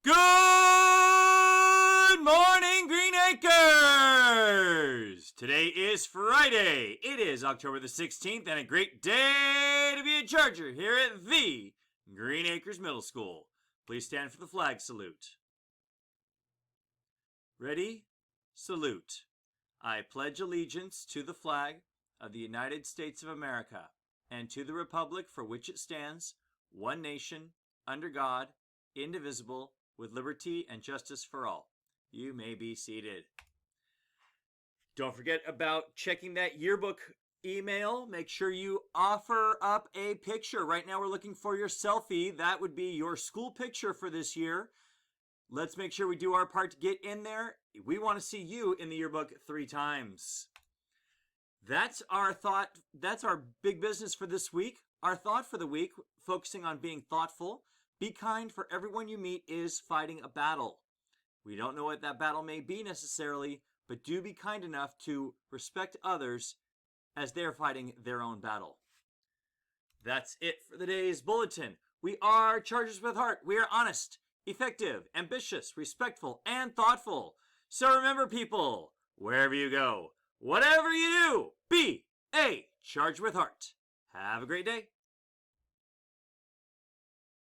Good morning, Green Acres! Today is Friday. It is October the 16th and a great day to be a Charger here at the Green Acres Middle School. Please stand for the flag salute. Ready? Salute. I pledge allegiance to the flag of the United States of America and to the republic for which it stands, one nation, under God, indivisible, with liberty and justice for all. You may be seated. Don't forget about checking that yearbook email. Make sure you offer up a picture. Right now we're looking for your selfie. That would be your school picture for this year. Let's make sure we do our part to get in there. We want to see you in the yearbook 3 times. That's our thought. That's our big business for this week. Our thought for the week, focusing on being thoughtful. Be kind, for everyone you meet is fighting a battle. We don't know what that battle may be necessarily, but do be kind enough to respect others as they're fighting their own battle. That's it for the day's bulletin. We are Chargers with Heart. We are honest, effective, ambitious, respectful, and thoughtful. So remember, people, wherever you go, whatever you do, be a Charger with Heart. Have a great day.